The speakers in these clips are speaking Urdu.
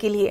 کے لیے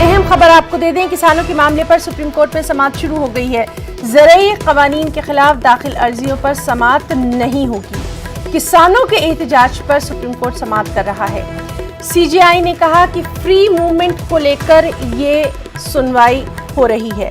اہم خبر آپ کو دے دیں، کسانوں کے معاملے پر سپریم کورٹ میں سماعت شروع ہو گئی ہے۔ زرعی قوانین کے خلاف داخل عرضیوں پر سماعت نہیں ہوگی۔ کسانوں کے احتجاج پر سپریم کورٹ سماعت کر رہا ہے۔ سی جے آئی نے کہا کہ فری موومنٹ کو لے کر یہ سنوائی ہو رہی ہے۔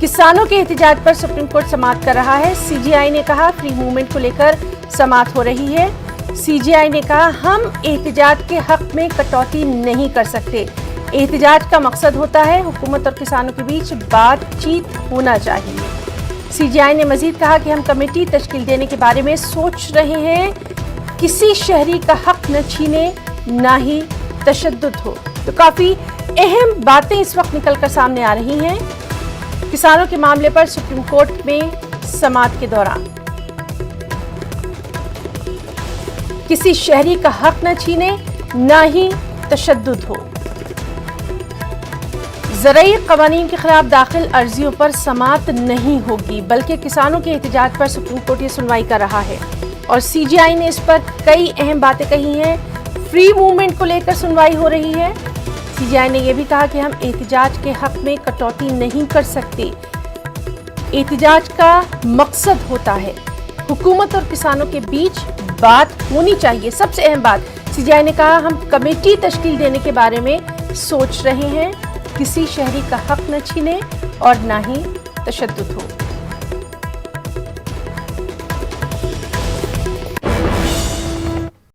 کسانوں کے احتجاج پر سپریم کورٹ سماعت کر رہا ہے۔ سی جے آئی نے کہا فری موومنٹ کو لے کر سماعت ہو رہی ہے۔ سی جے آئی نے کہا ہم احتجاج کے حق میں کٹوتی نہیں کر سکتے۔ احتجاج کا مقصد ہوتا ہے حکومت اور کسانوں کے بیچ بات چیت ہونا چاہیے۔ سی جے آئی نے مزید کہا کہ ہم کمیٹی تشکیل دینے کے بارے میں سوچ رہے ہیں، کسی شہری کا حق نہ چھینے نہ ہی تشدد ہو۔ تو کافی اہم باتیں اس وقت نکل کر سامنے آ رہی ہیں کسانوں کے معاملے پر سپریم کورٹ میں سماعت کے دوران۔ کسی شہری کا حق نہ چھینے نہ ہی تشدد ہو۔ زرعی قوانین کے خلاف داخل عرضیوں پر سماعت نہیں ہوگی، بلکہ کسانوں کے احتجاج پر سپریم کورٹ یہ سنوائی کر رہا ہے اور سی جے آئی نے اس پر کئی اہم باتیں کہی ہیں۔ فری موومنٹ کو لے کر سنوائی ہو رہی ہے۔ سی جے آئی نے یہ بھی کہا کہ ہم احتجاج کے حق میں کٹوتی نہیں کر سکتے۔ احتجاج کا مقصد ہوتا ہے حکومت اور کسانوں کے بیچ بات ہونی چاہیے۔ سب سے اہم بات، سی جے آئی نے کہا ہم کمیٹی تشکیل دینے کے بارے میں سوچ رہے ہیں، کسی شہری کا حق نہ چھینے اور نہ ہی تشدد ہو۔